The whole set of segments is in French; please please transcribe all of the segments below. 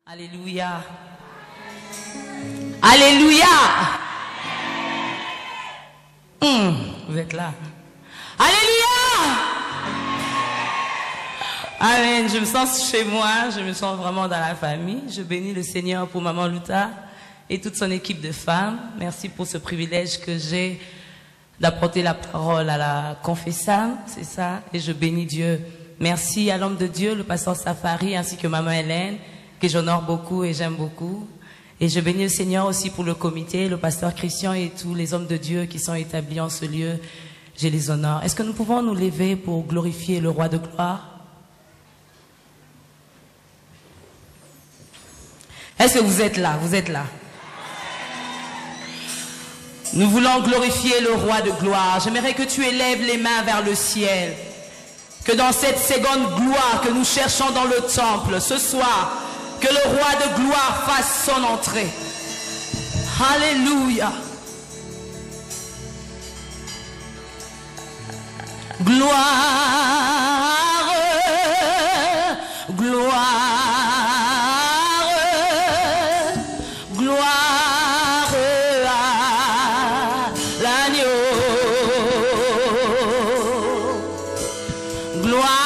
Alléluia. Alléluia. Vous êtes là. Alléluia. Amen. Je me sens chez moi. Je me sens vraiment dans la famille. Je bénis le Seigneur pour Maman Luta et toute son équipe de femmes. Merci pour ce privilège que j'ai d'apporter la parole à la confessante. C'est ça. Et je bénis Dieu. Merci à l'homme de Dieu, le pasteur Safari, ainsi que Maman Hélène, que j'honore beaucoup et j'aime beaucoup. Et je bénis le Seigneur aussi pour le comité, le pasteur Christian et tous les hommes de Dieu qui sont établis en ce lieu. Je les honore. Est-ce que nous pouvons nous lever pour glorifier le roi de gloire? Est-ce que vous êtes là? Vous êtes là? Nous voulons glorifier le roi de gloire. J'aimerais que tu élèves les mains vers le ciel. Que dans cette seconde gloire que nous cherchons dans le temple, ce soir, que le roi de gloire fasse son entrée. Alléluia. Gloire, gloire, gloire à l'agneau. Gloire.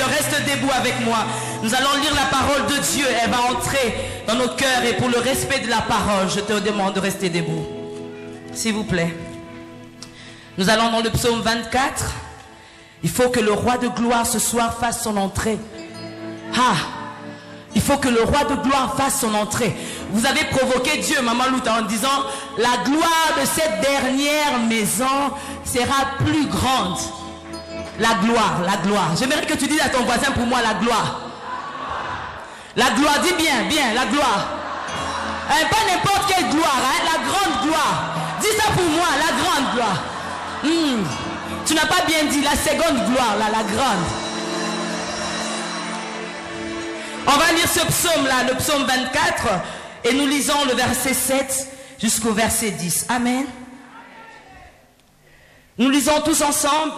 Reste debout avec moi. Nous allons lire la parole de Dieu. Elle va entrer dans nos cœurs et pour le respect de la parole, je te demande de rester debout. S'il vous plaît. Nous allons dans le psaume 24. Il faut que le roi de gloire ce soir fasse son entrée. Il faut que le roi de gloire fasse son entrée. Vous avez provoqué Dieu, Maman Luta, en disant la gloire de cette dernière maison sera plus grande. La gloire, la gloire. J'aimerais que tu dises à ton voisin pour moi la gloire. La gloire, dis bien, bien, la gloire. Pas n'importe quelle gloire, la grande gloire. Dis ça pour moi, la grande gloire. Tu n'as pas bien dit la seconde gloire, là, la grande. On va lire ce psaume-là, le psaume 24, et nous lisons le verset 7 jusqu'au verset 10. Amen. Nous lisons tous ensemble.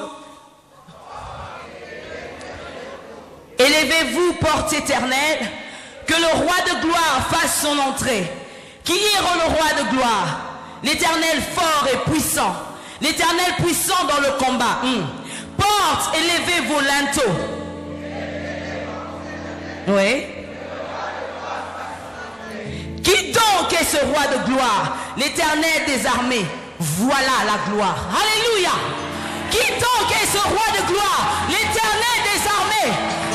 Élevez-vous, porte éternelle, que le roi de gloire fasse son entrée. Qui est le roi de gloire? L'Éternel fort et puissant. L'Éternel puissant dans le combat. Porte, élevez vos linteaux. Oui. Qui donc est ce roi de gloire? L'Éternel des armées. Voilà la gloire. Alléluia. Qui donc est ce roi de gloire? L'Éternel des armées.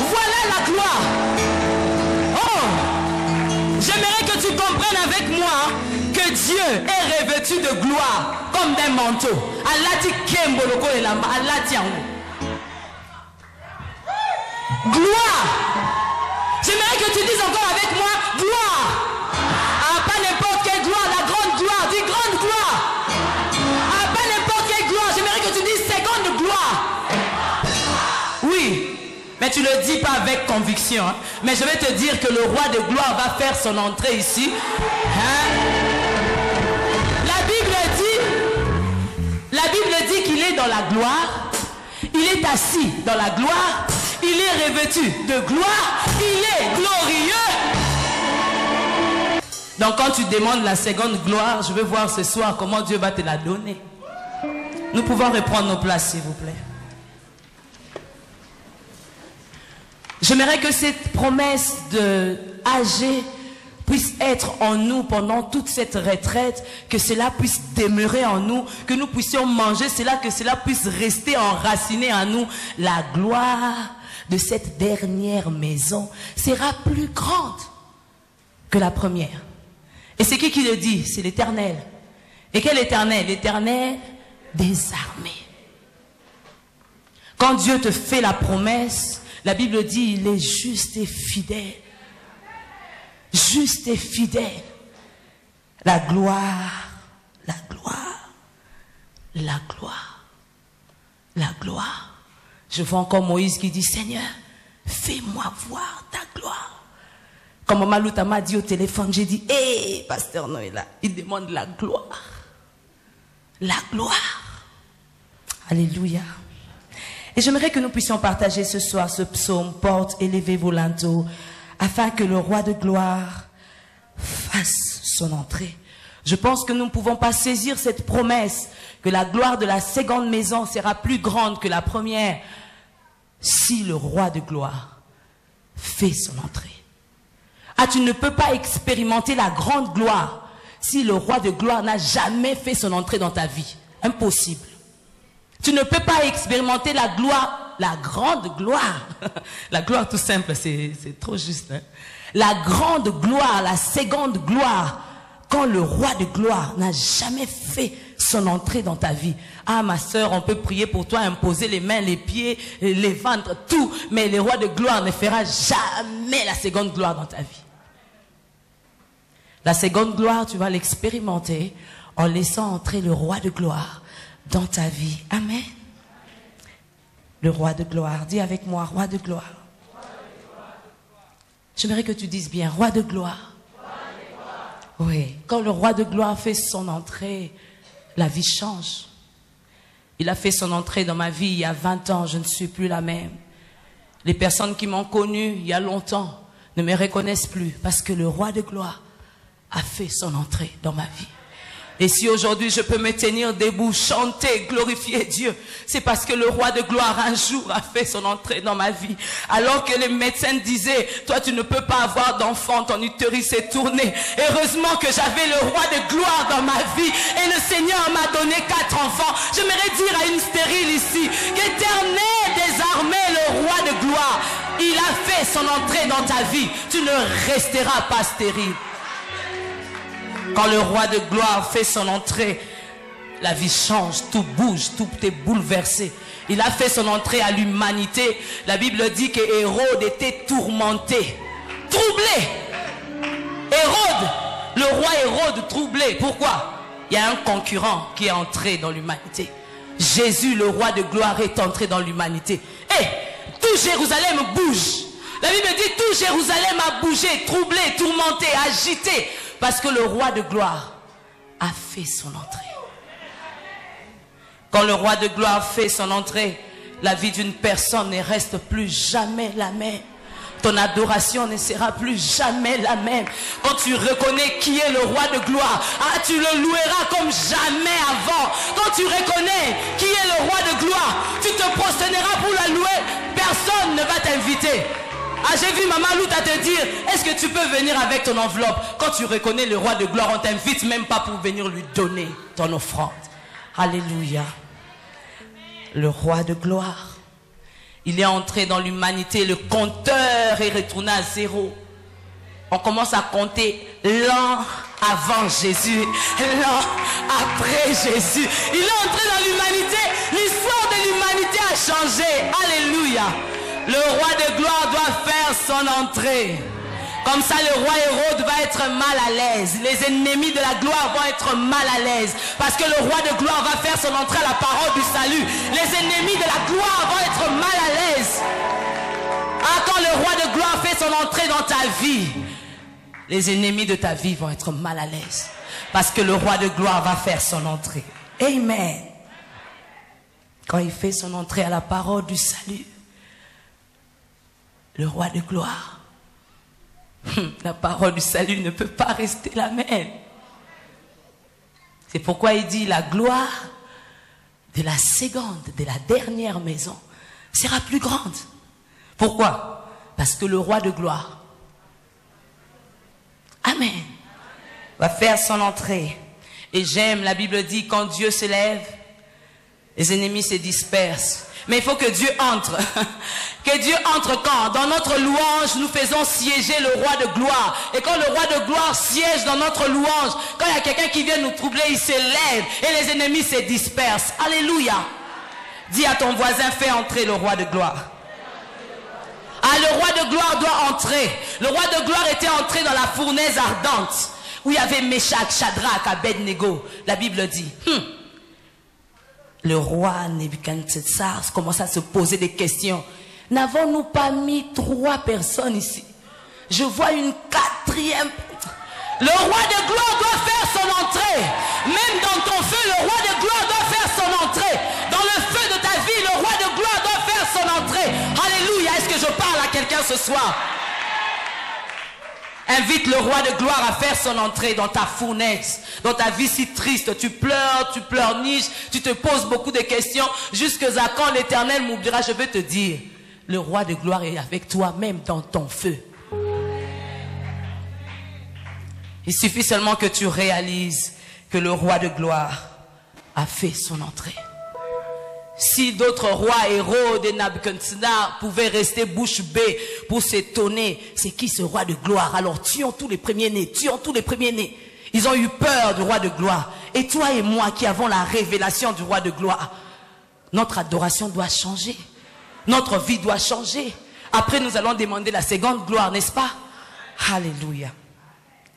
Voilà la gloire. Oh, j'aimerais que tu comprennes avec moi que Dieu est revêtu de gloire comme d'un manteau. Alati kemboloko elamba, alati yango. Gloire. J'aimerais que tu dises encore avec moi gloire. Ah, pas n'importe quelle gloire, la grande gloire. Dis grande gloire. Ah, pas n'importe quelle gloire. J'aimerais que tu dises seconde gloire. Oui, mais tu ne le dis pas avec conviction. Hein? Mais je vais te dire que le roi de gloire va faire son entrée ici. Hein? La Bible dit qu'il est dans la gloire. Il est assis dans la gloire. Il est revêtu de gloire. Il est glorieux. Donc quand tu demandes la seconde gloire, je veux voir ce soir comment Dieu va te la donner. Nous pouvons reprendre nos places, s'il vous plaît. J'aimerais que cette promesse de âgé puisse être en nous pendant toute cette retraite, que cela puisse demeurer en nous, que nous puissions manger cela, que cela puisse rester enraciné en nous. La gloire de cette dernière maison sera plus grande que la première. Et c'est qui le dit? C'est l'Éternel. Et quel Éternel? L'Éternel des armées. Quand Dieu te fait la promesse, la Bible dit il est juste et fidèle. Juste et fidèle. La gloire, la gloire, la gloire, la gloire. Je vois encore Moïse qui dit Seigneur, fais-moi voir ta gloire. Comme Maman Louta m'a dit au téléphone, j'ai dit hé, Pasteur Noëlla, il demande la gloire. La gloire. Alléluia. Et j'aimerais que nous puissions partager ce soir ce psaume, porte, élevez vos linteaux, afin que le roi de gloire fasse son entrée. Je pense que nous ne pouvons pas saisir cette promesse que la gloire de la seconde maison sera plus grande que la première si le roi de gloire fait son entrée. Ah, tu ne peux pas expérimenter la grande gloire si le roi de gloire n'a jamais fait son entrée dans ta vie. Impossible. Tu ne peux pas expérimenter la gloire, la grande gloire. La gloire tout simple, c'est trop juste. Hein? La grande gloire, la seconde gloire, quand le roi de gloire n'a jamais fait son entrée dans ta vie. Ah ma soeur, on peut prier pour toi, imposer les mains, les pieds, les ventres, tout. Mais le roi de gloire ne fera jamais la seconde gloire dans ta vie. La seconde gloire, tu vas l'expérimenter en laissant entrer le roi de gloire dans ta vie. Amen. Le roi de gloire. Dis avec moi, roi de gloire. J'aimerais que tu dises bien, roi de gloire. Oui, quand le roi de gloire fait son entrée, la vie change. Il a fait son entrée dans ma vie il y a 20 ans, je ne suis plus la même. Les personnes qui m'ont connue il y a longtemps ne me reconnaissent plus parce que le roi de gloire a fait son entrée dans ma vie. Et si aujourd'hui je peux me tenir debout, chanter, glorifier Dieu, c'est parce que le roi de gloire un jour a fait son entrée dans ma vie. Alors que les médecins disaient, toi tu ne peux pas avoir d'enfant, ton utérus est tourné. Heureusement que j'avais le roi de gloire dans ma vie et le Seigneur m'a donné 4 enfants. J'aimerais dire à une stérile ici, qu'Éternel des armées, le roi de gloire, il a fait son entrée dans ta vie. Tu ne resteras pas stérile. Quand le roi de gloire fait son entrée, la vie change, tout bouge, tout est bouleversé. Il a fait son entrée à l'humanité. La Bible dit que Hérode était tourmenté, troublé. Hérode, le roi Hérode troublé. Pourquoi? Il y a un concurrent qui est entré dans l'humanité. Jésus, le roi de gloire, est entré dans l'humanité. Et tout Jérusalem bouge. La Bible dit tout Jérusalem a bougé, troublé, tourmenté, agité. Parce que le roi de gloire a fait son entrée. Quand le roi de gloire fait son entrée, la vie d'une personne ne reste plus jamais la même. Ton adoration ne sera plus jamais la même. Quand tu reconnais qui est le roi de gloire, tu le loueras comme jamais avant. Quand tu reconnais qui est le roi de gloire, tu te prosterneras pour la louer. Personne ne va t'inviter. J'ai vu Maman Louta te dire, est-ce que tu peux venir avec ton enveloppe? Quand tu reconnais le roi de gloire, on t'invite même pas pour venir lui donner ton offrande. Alléluia. Le roi de gloire. Il est entré dans l'humanité, le compteur est retourné à zéro. On commence à compter l'an avant Jésus, l'an après Jésus. Il est entré dans l'humanité, l'histoire de l'humanité a changé. Alléluia. Le roi de gloire doit faire son entrée. Comme ça, le roi Hérode va être mal à l'aise. Les ennemis de la gloire vont être mal à l'aise. Parce que le roi de gloire va faire son entrée à la parole du salut. Les ennemis de la gloire vont être mal à l'aise. Quand le roi de gloire fait son entrée dans ta vie, les ennemis de ta vie vont être mal à l'aise. Parce que le roi de gloire va faire son entrée. Amen. Quand il fait son entrée à la parole du salut, le roi de gloire, la parole du salut ne peut pas rester la même. C'est pourquoi il dit la gloire de la seconde, de la dernière maison sera plus grande. Pourquoi? Parce que le roi de gloire, Amen, va faire son entrée. Et j'aime, la Bible dit, quand Dieu se lève, les ennemis se dispersent. Mais il faut que Dieu entre. Que Dieu entre quand? Dans notre louange, nous faisons siéger le roi de gloire. Et quand le roi de gloire siège dans notre louange, quand il y a quelqu'un qui vient nous troubler, il se lève et les ennemis se dispersent. Alléluia. Dis à ton voisin, fais entrer le roi de gloire. Le roi de gloire doit entrer. Le roi de gloire était entré dans la fournaise ardente où il y avait Meshach, Shadrach, Abednego. La Bible dit... Le roi Nebuchadnezzar commence à se poser des questions. N'avons-nous pas mis 3 personnes ici? Je vois une 4e. Le roi de gloire doit faire son entrée. Même dans ton feu, le roi de gloire doit faire son entrée. Dans le feu de ta vie, le roi de gloire doit faire son entrée. Alléluia. Est-ce que je parle à quelqu'un ce soir? Invite le roi de gloire à faire son entrée dans ta fournaise, dans ta vie si triste. Tu pleurniches, tu te poses beaucoup de questions. Jusqu'à quand l'Éternel m'oubliera? Je veux te dire, le roi de gloire est avec toi même dans ton feu. Il suffit seulement que tu réalises que le roi de gloire a fait son entrée. Si d'autres rois, Hérode et Nabuchodonosor pouvaient rester bouche bée pour s'étonner, c'est qui ce roi de gloire? Alors tuons tous les premiers-nés, tuons tous les premiers-nés. Ils ont eu peur du roi de gloire. Et toi et moi qui avons la révélation du roi de gloire, notre adoration doit changer. Notre vie doit changer. Après nous allons demander la seconde gloire, n'est-ce pas? Alléluia.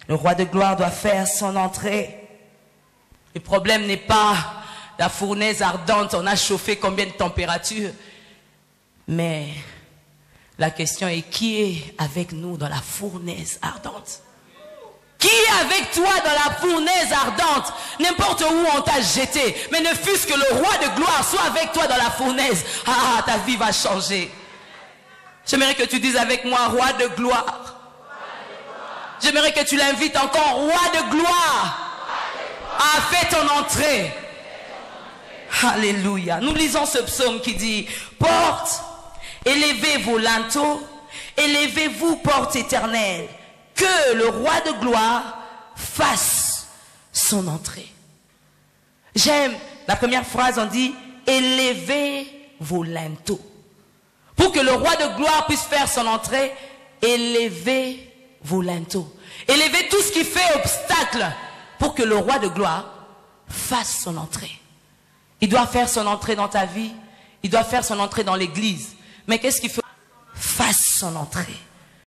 Le roi de gloire doit faire son entrée. Le problème n'est pas... la fournaise ardente, on a chauffé combien de température? Mais la question est, qui est avec nous dans la fournaise ardente? Qui est avec toi dans la fournaise ardente? N'importe où on t'a jeté, mais ne fût-ce que le roi de gloire soit avec toi dans la fournaise, ta vie va changer. J'aimerais que tu dises avec moi, roi de gloire. J'aimerais que tu l'invites encore, roi de gloire. Fais ton entrée. Alléluia. Nous lisons ce psaume qui dit, porte, élevez vos linteaux, élevez-vous, porte éternelle, que le roi de gloire fasse son entrée. J'aime la première phrase, on dit, élevez vos linteaux. Pour que le roi de gloire puisse faire son entrée, élevez vos linteaux. Élevez tout ce qui fait obstacle pour que le roi de gloire fasse son entrée. Il doit faire son entrée dans ta vie. Il doit faire son entrée dans l'église. Mais qu'est-ce qu'il faut? Fasse son entrée.